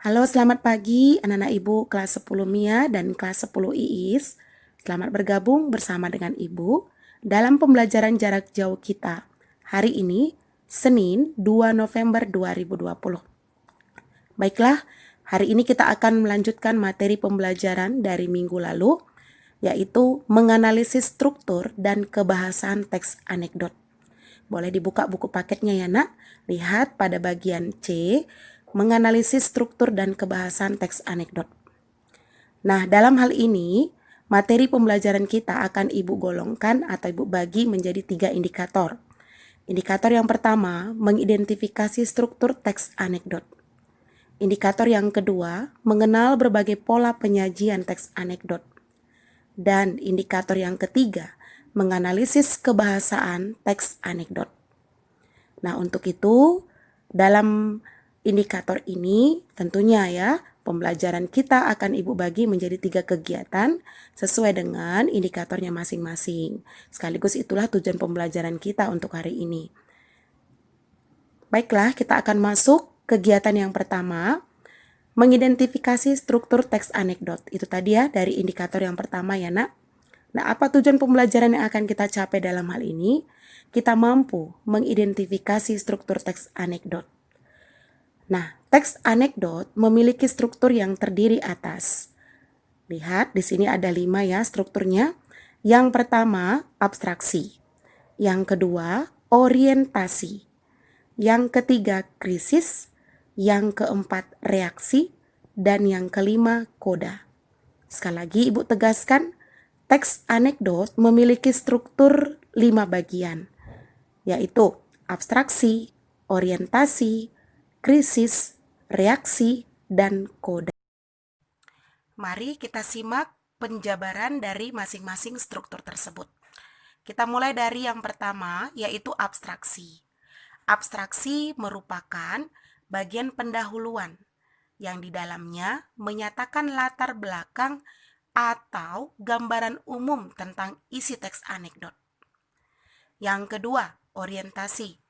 Halo, selamat pagi anak-anak Ibu kelas 10 Mia dan kelas 10 Iis. Selamat bergabung bersama dengan Ibu dalam pembelajaran jarak jauh kita. Hari ini, Senin 2 November 2020. Baiklah, hari ini kita akan melanjutkan materi pembelajaran dari minggu lalu, yaitu menganalisis struktur dan kebahasaan teks anekdot. Boleh dibuka buku paketnya ya nak. Lihat pada bagian C, menganalisis struktur dan kebahasaan teks anekdot. Nah, dalam hal ini, materi pembelajaran kita akan Ibu golongkan atau Ibu bagi menjadi 3 indikator. Indikator yang pertama, mengidentifikasi struktur teks anekdot. Indikator yang kedua, mengenal berbagai pola penyajian teks anekdot. Dan indikator yang ketiga, menganalisis kebahasaan teks anekdot. Nah, untuk itu, dalam indikator ini tentunya ya, pembelajaran kita akan Ibu bagi menjadi 3 kegiatan sesuai dengan indikatornya masing-masing. Sekaligus itulah tujuan pembelajaran kita untuk hari ini. Baiklah, kita akan masuk kegiatan yang pertama, mengidentifikasi struktur teks anekdot. Itu tadi ya, dari indikator yang pertama ya nak. Nah, apa tujuan pembelajaran yang akan kita capai dalam hal ini? Kita mampu mengidentifikasi struktur teks anekdot. Nah, teks anekdot memiliki struktur yang terdiri atas. Lihat, di sini ada 5 ya strukturnya. Yang pertama, abstraksi. Yang kedua, orientasi. Yang ketiga, krisis. Yang keempat, reaksi. Dan yang kelima, koda. Sekali lagi Ibu tegaskan, teks anekdot memiliki struktur 5 bagian, yaitu abstraksi, orientasi, krisis, reaksi, dan koda. Mari kita simak penjabaran dari masing-masing struktur tersebut. Kita mulai dari yang pertama, yaitu abstraksi. Abstraksi merupakan bagian pendahuluan yang di dalamnya menyatakan latar belakang atau gambaran umum tentang isi teks anekdot. Yang kedua, orientasi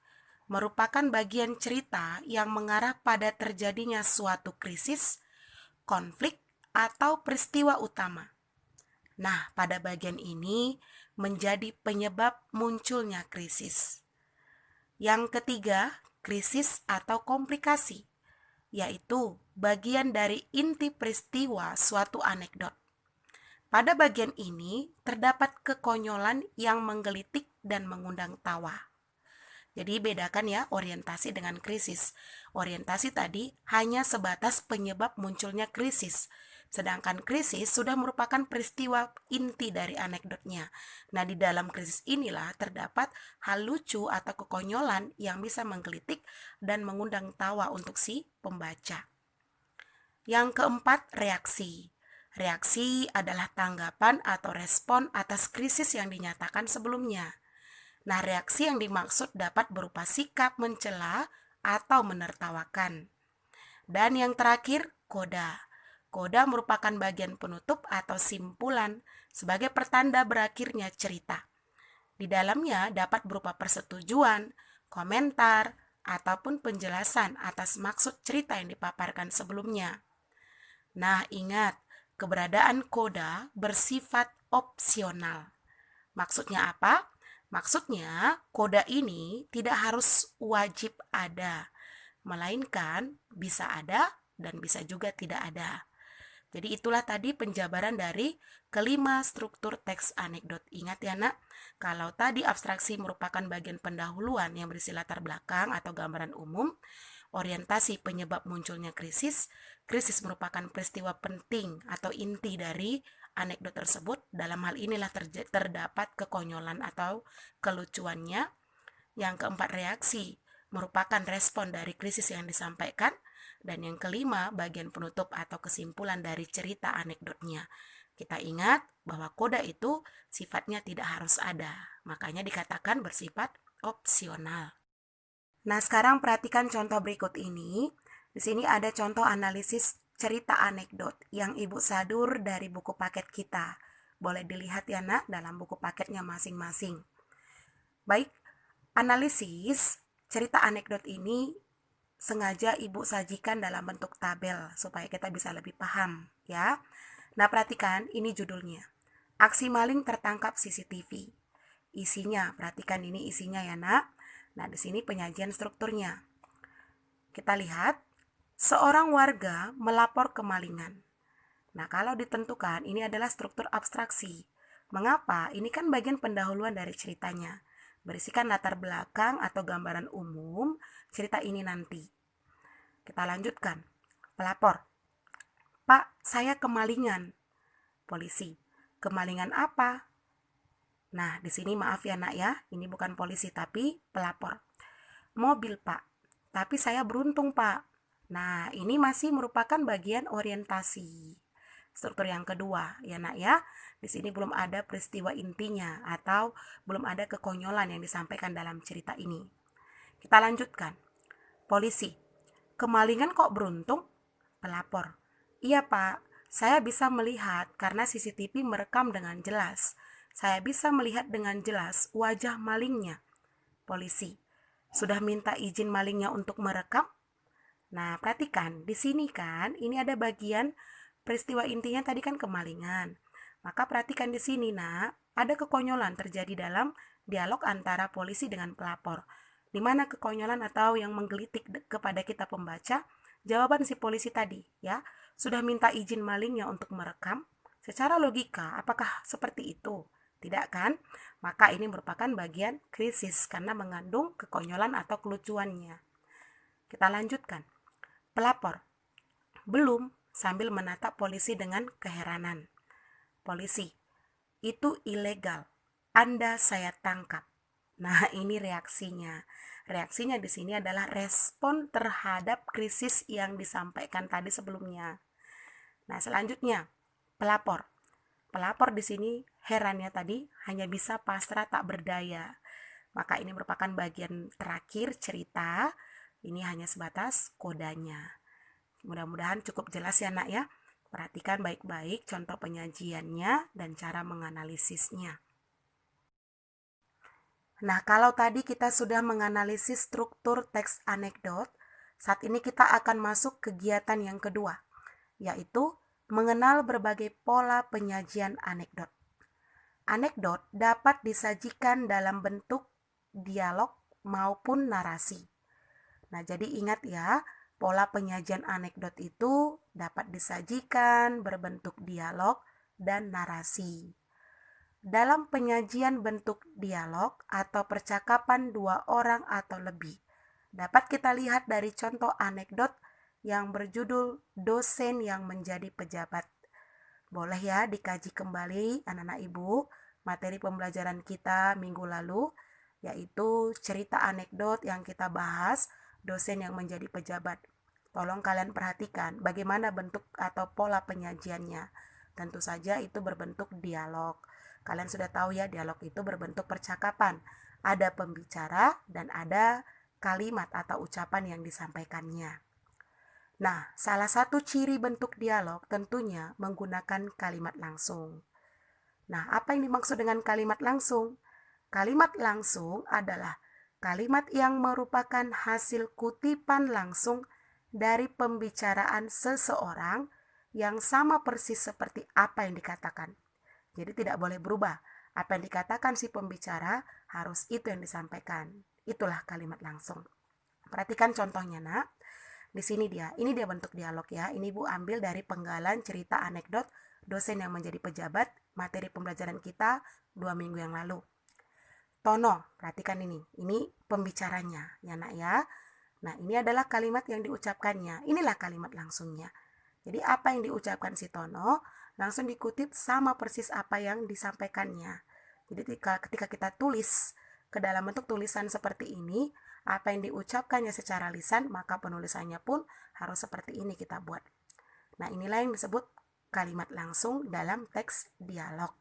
merupakan bagian cerita yang mengarah pada terjadinya suatu krisis, konflik, atau peristiwa utama. Nah, pada bagian ini menjadi penyebab munculnya krisis. Yang ketiga, krisis atau komplikasi, yaitu bagian dari inti peristiwa suatu anekdot. Pada bagian ini terdapat kekonyolan yang menggelitik dan mengundang tawa. Jadi bedakan ya orientasi dengan krisis. Orientasi tadi hanya sebatas penyebab munculnya krisis. Sedangkan krisis sudah merupakan peristiwa inti dari anekdotnya. Nah, di dalam krisis inilah terdapat hal lucu atau kekonyolan yang bisa menggelitik dan mengundang tawa untuk si pembaca. Yang keempat, reaksi. Reaksi adalah tanggapan atau respon atas krisis yang dinyatakan sebelumnya. Nah, reaksi yang dimaksud dapat berupa sikap mencela atau menertawakan. Dan yang terakhir, koda. Koda merupakan bagian penutup atau simpulan sebagai pertanda berakhirnya cerita. Di dalamnya dapat berupa persetujuan, komentar, ataupun penjelasan atas maksud cerita yang dipaparkan sebelumnya. Nah, ingat, keberadaan koda bersifat opsional. Maksudnya apa? Maksudnya, koda ini tidak harus wajib ada, melainkan bisa ada dan bisa juga tidak ada. Jadi itulah tadi penjabaran dari kelima struktur teks anekdot. Ingat ya nak, kalau tadi abstraksi merupakan bagian pendahuluan yang berisi latar belakang atau gambaran umum, orientasi penyebab munculnya krisis, krisis merupakan peristiwa penting atau inti dari anekdot tersebut. Dalam hal inilah terdapat kekonyolan atau kelucuannya. Yang keempat, reaksi merupakan respon dari krisis yang disampaikan. Dan yang kelima, bagian penutup atau kesimpulan dari cerita anekdotnya. Kita ingat bahwa koda itu sifatnya tidak harus ada, makanya dikatakan bersifat opsional. Nah, sekarang perhatikan contoh berikut ini. Di sini ada contoh analisis cerita anekdot yang Ibu sadur dari buku paket kita. Boleh dilihat ya nak dalam buku paketnya masing-masing. Baik, analisis cerita anekdot ini sengaja Ibu sajikan dalam bentuk tabel supaya kita bisa lebih paham ya. Nah, perhatikan ini judulnya. Aksi maling tertangkap CCTV. Isinya, perhatikan ini isinya ya, Nak. Nah, di sini penyajian strukturnya. Kita lihat, seorang warga melapor kemalingan. Nah, kalau ditentukan, ini adalah struktur abstraksi. Mengapa? Ini kan bagian pendahuluan dari ceritanya. Berisikan latar belakang atau gambaran umum cerita ini nanti. Kita lanjutkan. Pelapor. Pak, saya kemalingan. Polisi. Kemalingan apa? Nah, di sini maaf ya nak ya, ini bukan polisi tapi pelapor. Mobil pak, tapi saya beruntung pak. Nah, ini masih merupakan bagian orientasi. Struktur yang kedua ya nak ya, di sini belum ada peristiwa intinya atau belum ada kekonyolan yang disampaikan dalam cerita ini. Kita lanjutkan. Polisi, kemalingan kok beruntung? Pelapor, iya pak, saya bisa melihat karena CCTV merekam dengan jelas. Saya bisa melihat dengan jelas wajah malingnya. Polisi, sudah minta izin malingnya untuk merekam? Nah, perhatikan, di sini kan ini ada bagian peristiwa intinya tadi kan kemalingan. Maka perhatikan di sini, Nak, ada kekonyolan terjadi dalam dialog antara polisi dengan pelapor. Di mana kekonyolan atau yang menggelitik kepada kita pembaca, jawaban si polisi tadi, ya, sudah minta izin malingnya untuk merekam. Secara logika, apakah seperti itu? Tidak kan? Maka ini merupakan bagian krisis karena mengandung kekonyolan atau kelucuannya. Kita lanjutkan. Pelapor, belum, sambil menatap polisi dengan keheranan. Polisi, itu ilegal. Anda saya tangkap. Nah, ini reaksinya. Reaksinya di sini adalah respon terhadap krisis yang disampaikan tadi sebelumnya. Nah, selanjutnya, pelapor. Pelapor di sini herannya tadi hanya bisa pasrah tak berdaya. Maka ini merupakan bagian terakhir cerita. Ini hanya sebatas kodanya. Mudah-mudahan cukup jelas ya nak ya. Perhatikan baik-baik contoh penyajiannya dan cara menganalisisnya. Nah, kalau tadi kita sudah menganalisis struktur teks anekdot, saat ini kita akan masuk kegiatan yang kedua, yaitu mengenal berbagai pola penyajian anekdot. Anekdot dapat disajikan dalam bentuk dialog maupun narasi. Nah, jadi ingat ya, pola penyajian anekdot itu dapat disajikan berbentuk dialog dan narasi. Dalam penyajian bentuk dialog atau percakapan dua orang atau lebih, dapat kita lihat dari contoh anekdot yang berjudul dosen yang menjadi pejabat. Boleh ya dikaji kembali anak-anak ibu materi pembelajaran kita minggu lalu, yaitu cerita anekdot yang kita bahas, dosen yang menjadi pejabat. Tolong kalian perhatikan bagaimana bentuk atau pola penyajiannya. Tentu saja itu berbentuk dialog. Kalian sudah tahu ya, dialog itu berbentuk percakapan. Ada pembicara dan ada kalimat atau ucapan yang disampaikannya. Nah, salah satu ciri bentuk dialog tentunya menggunakan kalimat langsung. Nah, apa yang dimaksud dengan kalimat langsung? Kalimat langsung adalah kalimat yang merupakan hasil kutipan langsung dari pembicaraan seseorang yang sama persis seperti apa yang dikatakan. Jadi tidak boleh berubah. Apa yang dikatakan si pembicara harus itu yang disampaikan. Itulah kalimat langsung. Perhatikan contohnya nak. Di sini dia. Ini dia bentuk dialog ya. Ini Bu ambil dari penggalan cerita anekdot dosen yang menjadi pejabat materi pembelajaran kita 2 minggu yang lalu. Tono, perhatikan ini. Ini pembicaranya ya nak ya. Nah, ini adalah kalimat yang diucapkannya. Inilah kalimat langsungnya. Jadi apa yang diucapkan si Tono langsung dikutip sama persis apa yang disampaikannya. Jadi ketika kita tulis ke dalam bentuk tulisan seperti ini, apa yang diucapkannya secara lisan, maka penulisannya pun harus seperti ini kita buat. Nah, inilah yang disebut kalimat langsung dalam teks dialog.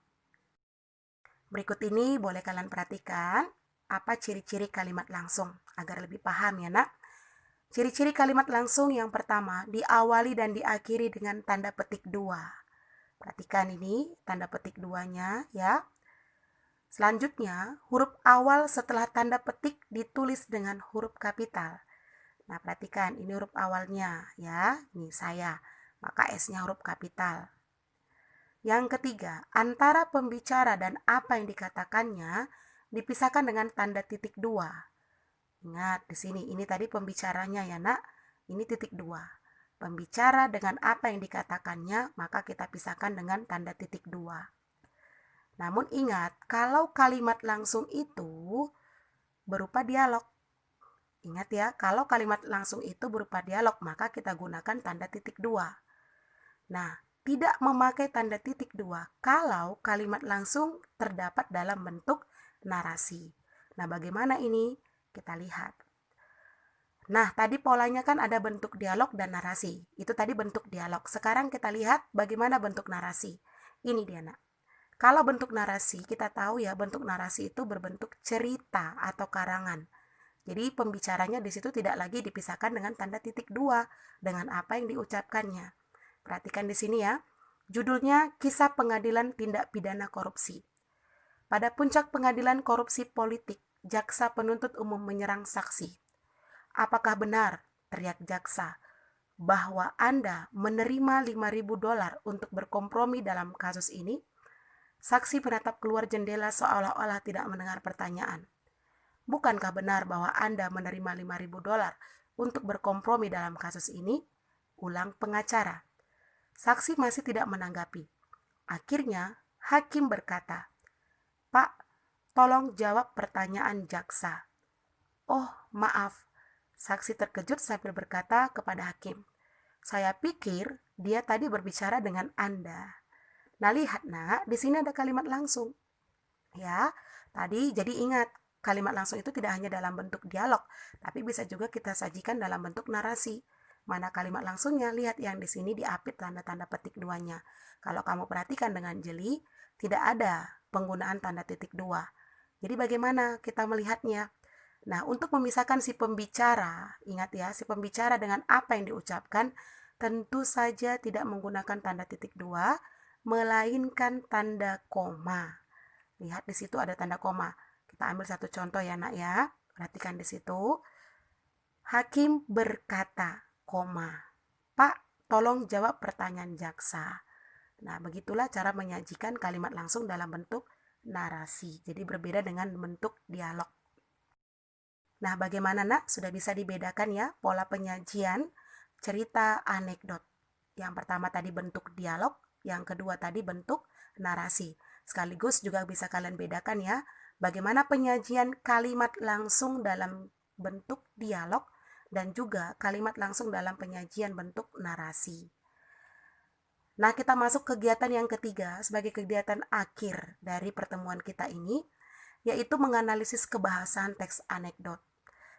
Berikut ini boleh kalian perhatikan apa ciri-ciri kalimat langsung agar lebih paham ya nak. Ciri-ciri kalimat langsung yang pertama, diawali dan diakhiri dengan tanda petik 2. Perhatikan ini tanda petik 2-nya ya. Selanjutnya, huruf awal setelah tanda petik ditulis dengan huruf kapital. Nah, perhatikan ini huruf awalnya ya. Ini saya. Maka S-nya huruf kapital. Yang ketiga, antara pembicara dan apa yang dikatakannya dipisahkan dengan tanda titik dua. Ingat di sini, ini tadi pembicaranya ya nak. Ini titik dua. Pembicara dengan apa yang dikatakannya, maka kita pisahkan dengan tanda titik dua. Namun ingat, kalau kalimat langsung itu berupa dialog. Ingat ya, kalau kalimat langsung itu berupa dialog, maka kita gunakan tanda titik dua. Nah, tidak memakai tanda titik dua kalau kalimat langsung terdapat dalam bentuk narasi. Nah, bagaimana ini? Kita lihat. Nah, tadi polanya kan ada bentuk dialog dan narasi. Itu tadi bentuk dialog. Sekarang kita lihat bagaimana bentuk narasi. Ini dia, nak. Kalau bentuk narasi, kita tahu ya, bentuk narasi itu berbentuk cerita atau karangan. Jadi pembicaranya di situ tidak lagi dipisahkan dengan tanda titik dua dengan apa yang diucapkannya. Perhatikan di sini ya. Judulnya Kisah Pengadilan Tindak Pidana Korupsi. Pada puncak pengadilan korupsi politik, jaksa penuntut umum menyerang saksi. Apakah benar, teriak jaksa, bahwa Anda menerima $5.000 untuk berkompromi dalam kasus ini? Saksi menatap keluar jendela seolah-olah tidak mendengar pertanyaan. Bukankah benar bahwa Anda menerima $5.000 untuk berkompromi dalam kasus ini? Ulang pengacara. Saksi masih tidak menanggapi. Akhirnya, hakim berkata, "Pak, tolong jawab pertanyaan jaksa." "Oh, maaf." Saksi terkejut sambil berkata kepada hakim, "Saya pikir dia tadi berbicara dengan Anda." Nah, lihat nak, di sini ada kalimat langsung. Ya, tadi jadi ingat, kalimat langsung itu tidak hanya dalam bentuk dialog, tapi bisa juga kita sajikan dalam bentuk narasi. Mana kalimat langsungnya? Lihat yang di sini diapit tanda-tanda petik duanya. Kalau kamu perhatikan dengan jeli, tidak ada penggunaan tanda titik dua. Jadi bagaimana kita melihatnya? Nah, untuk memisahkan si pembicara, ingat ya, si pembicara dengan apa yang diucapkan, tentu saja tidak menggunakan tanda titik dua, melainkan tanda koma. Lihat di situ ada tanda koma. Kita ambil satu contoh ya nak ya. Perhatikan di situ. Hakim berkata, koma, "Pak, tolong jawab pertanyaan jaksa." Nah, begitulah cara menyajikan kalimat langsung dalam bentuk narasi. Jadi berbeda dengan bentuk dialog. Nah, bagaimana nak? Sudah bisa dibedakan ya pola penyajian cerita anekdot. Yang pertama tadi bentuk dialog, yang kedua tadi bentuk narasi. Sekaligus juga bisa kalian bedakan ya, bagaimana penyajian kalimat langsung dalam bentuk dialog dan juga kalimat langsung dalam penyajian bentuk narasi. Nah, kita masuk kegiatan yang ketiga sebagai kegiatan akhir dari pertemuan kita ini, yaitu menganalisis kebahasaan teks anekdot.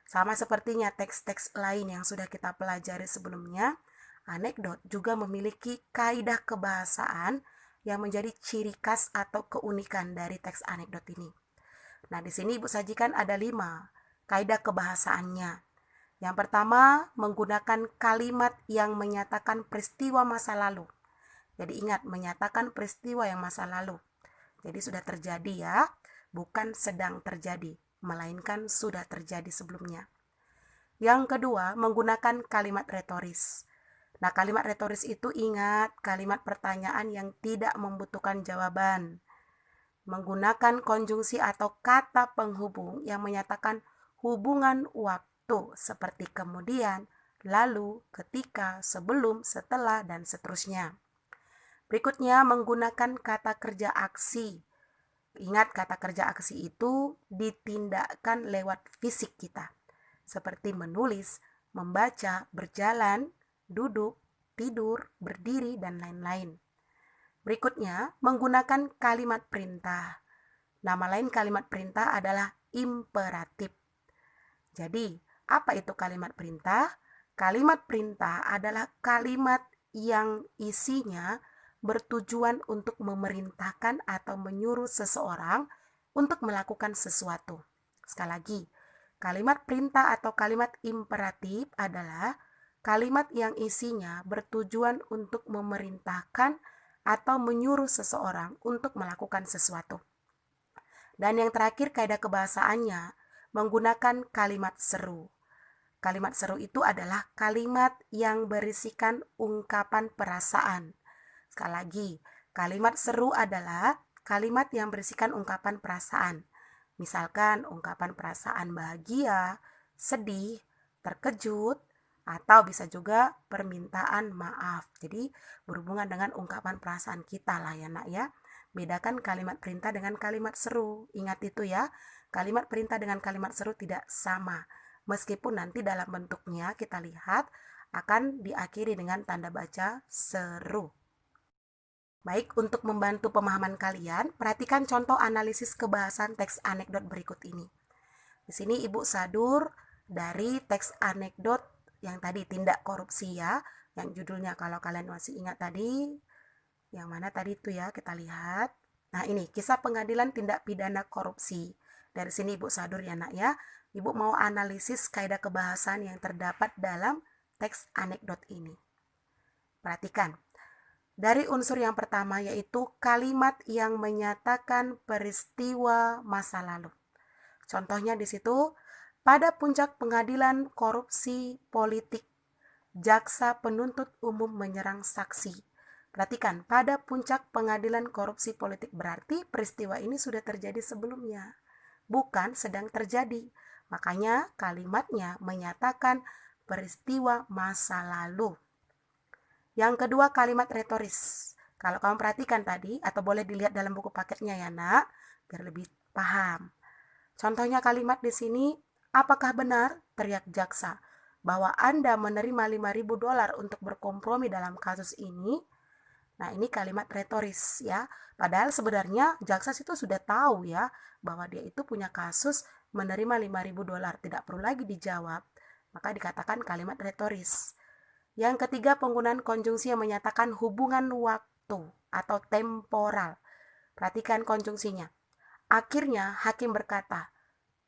Sama sepertinya teks-teks lain yang sudah kita pelajari sebelumnya, anekdot juga memiliki kaidah kebahasaan yang menjadi ciri khas atau keunikan dari teks anekdot ini. Nah, di sini Ibu sajikan ada 5 kaidah kebahasaannya. Yang pertama, menggunakan kalimat yang menyatakan peristiwa masa lalu. Jadi ingat, menyatakan peristiwa yang masa lalu. Jadi sudah terjadi ya, bukan sedang terjadi, melainkan sudah terjadi sebelumnya. Yang kedua, menggunakan kalimat retoris. Nah, kalimat retoris itu ingat, kalimat pertanyaan yang tidak membutuhkan jawaban. Menggunakan konjungsi atau kata penghubung yang menyatakan hubungan waktu seperti kemudian, lalu, ketika, sebelum, setelah, dan seterusnya. Berikutnya, menggunakan kata kerja aksi. Ingat, kata kerja aksi itu ditindakkan lewat fisik kita, seperti menulis, membaca, berjalan, duduk, tidur, berdiri, dan lain-lain. Berikutnya, menggunakan kalimat perintah. Nama lain kalimat perintah adalah imperatif. Jadi, apa itu kalimat perintah? Kalimat perintah adalah kalimat yang isinya bertujuan untuk memerintahkan atau menyuruh seseorang untuk melakukan sesuatu. Sekali lagi, kalimat perintah atau kalimat imperatif adalah kalimat yang isinya bertujuan untuk memerintahkan atau menyuruh seseorang untuk melakukan sesuatu. Dan yang terakhir, kaidah kebahasaannya menggunakan kalimat seru. Kalimat seru itu adalah kalimat yang berisikan ungkapan perasaan. Sekali lagi, kalimat seru adalah kalimat yang berisikan ungkapan perasaan. Misalkan ungkapan perasaan bahagia, sedih, terkejut, atau bisa juga permintaan maaf. Jadi berhubungan dengan ungkapan perasaan kita lah ya nak ya. Bedakan kalimat perintah dengan kalimat seru. Ingat itu ya, kalimat perintah dengan kalimat seru tidak sama. Meskipun nanti dalam bentuknya kita lihat akan diakhiri dengan tanda baca seru. Baik, untuk membantu pemahaman kalian, perhatikan contoh analisis kebahasan teks anekdot berikut ini. Di sini Ibu sadur dari teks anekdot yang tadi tindak korupsi ya, yang judulnya kalau kalian masih ingat tadi, yang mana tadi itu ya, kita lihat. Nah ini, kisah pengadilan tindak pidana korupsi. Dari sini Ibu sadur ya nak ya, Ibu mau analisis kaidah kebahasan yang terdapat dalam teks anekdot ini. Perhatikan. Dari unsur yang pertama yaitu kalimat yang menyatakan peristiwa masa lalu. Contohnya di situ, pada puncak pengadilan korupsi politik, jaksa penuntut umum menyerang saksi. Perhatikan, pada puncak pengadilan korupsi politik berarti peristiwa ini sudah terjadi sebelumnya, bukan sedang terjadi. Makanya kalimatnya menyatakan peristiwa masa lalu. Yang kedua, kalimat retoris. Kalau kamu perhatikan tadi, atau boleh dilihat dalam buku paketnya ya nak, biar lebih paham. Contohnya kalimat di sini, apakah benar, teriak jaksa, bahwa Anda menerima $5.000 untuk berkompromi dalam kasus ini? Nah ini kalimat retoris ya. Padahal sebenarnya jaksa itu sudah tahu ya, bahwa dia itu punya kasus menerima $5.000. Tidak perlu lagi dijawab. Maka dikatakan kalimat retoris. Yang ketiga, penggunaan konjungsi yang menyatakan hubungan waktu atau temporal. Perhatikan konjungsinya. Akhirnya hakim berkata,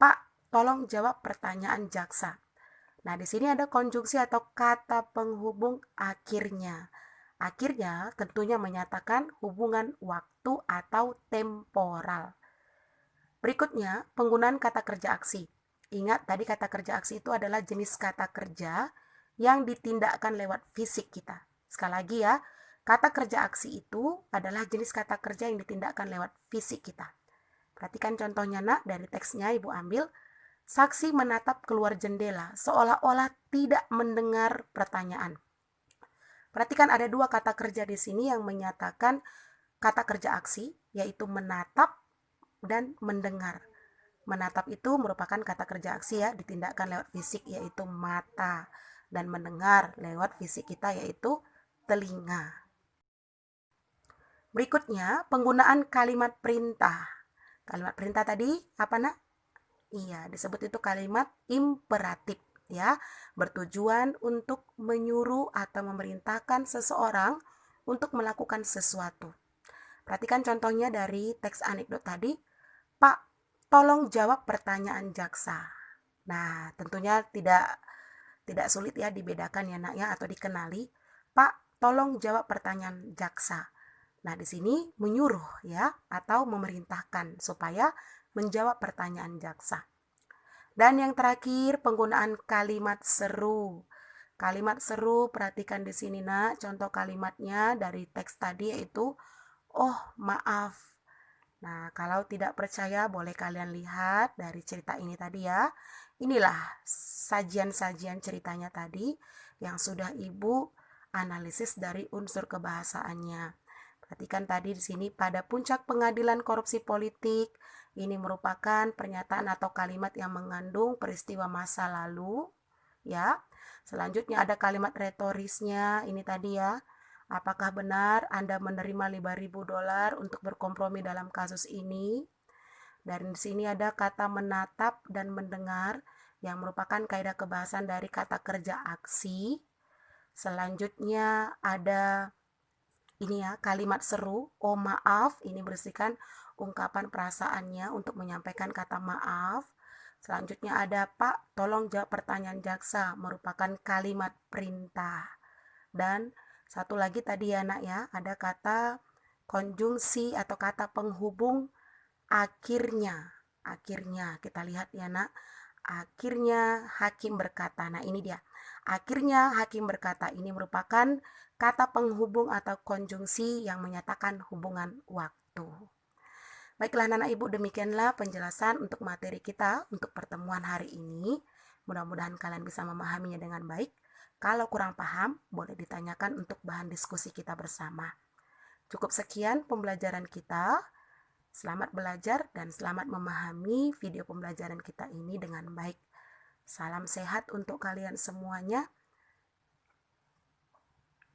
Pak, tolong jawab pertanyaan jaksa. Nah, di sini ada konjungsi atau kata penghubung akhirnya. Akhirnya tentunya menyatakan hubungan waktu atau temporal. Berikutnya, penggunaan kata kerja aksi. Ingat, tadi kata kerja aksi itu adalah jenis kata kerja yang ditindakkan lewat fisik kita. Sekali lagi ya, kata kerja aksi itu adalah jenis kata kerja yang ditindakkan lewat fisik kita. Perhatikan contohnya nak, dari teksnya Ibu ambil. Saksi menatap keluar jendela seolah-olah tidak mendengar pertanyaan. Perhatikan ada dua kata kerja di sini yang menyatakan kata kerja aksi, yaitu menatap dan mendengar. Menatap itu merupakan kata kerja aksi ya, ditindakkan lewat fisik yaitu mata. Dan mendengar lewat fisik kita yaitu telinga. Berikutnya, penggunaan kalimat perintah. Kalimat perintah tadi apa nak? Iya, disebut itu kalimat imperatif ya, bertujuan untuk menyuruh atau memerintahkan seseorang untuk melakukan sesuatu. Perhatikan contohnya dari teks anekdot tadi. Pak, tolong jawab pertanyaan jaksa. Nah, tentunya tidak sulit ya dibedakan ya nak ya, atau dikenali. Pak, tolong jawab pertanyaan jaksa. Nah, di sini menyuruh ya, atau memerintahkan supaya menjawab pertanyaan jaksa. Dan yang terakhir, penggunaan kalimat seru. Kalimat seru, perhatikan di sini nak, contoh kalimatnya dari teks tadi yaitu, oh maaf. Nah, kalau tidak percaya boleh kalian lihat dari cerita ini tadi ya. Inilah sajian-sajian ceritanya tadi yang sudah Ibu analisis dari unsur kebahasaannya. Perhatikan tadi di sini pada puncak pengadilan korupsi politik, ini merupakan pernyataan atau kalimat yang mengandung peristiwa masa lalu ya. Selanjutnya ada kalimat retorisnya, ini tadi ya. Apakah benar Anda menerima $5.000 untuk berkompromi dalam kasus ini? Dan di sini ada kata menatap dan mendengar yang merupakan kaidah kebahasan dari kata kerja aksi. Selanjutnya ada ini ya, kalimat seru, oh maaf, ini berisikan ungkapan perasaannya untuk menyampaikan kata maaf. Selanjutnya ada Pak, tolong jawab pertanyaan jaksa, merupakan kalimat perintah. Dan satu lagi tadi ya nak ya, ada kata konjungsi atau kata penghubung akhirnya. Akhirnya kita lihat ya nak, Akhirnya hakim berkata. Nah, ini dia. Akhirnya hakim berkata ini merupakan kata penghubung atau konjungsi yang menyatakan hubungan waktu. Baiklah Anak-anak Ibu, demikianlah penjelasan untuk materi kita untuk pertemuan hari ini. Mudah-mudahan kalian bisa memahaminya dengan baik. Kalau kurang paham, boleh ditanyakan untuk bahan diskusi kita bersama. Cukup sekian pembelajaran kita. Selamat belajar dan selamat memahami video pembelajaran kita ini dengan baik. Salam sehat untuk kalian semuanya.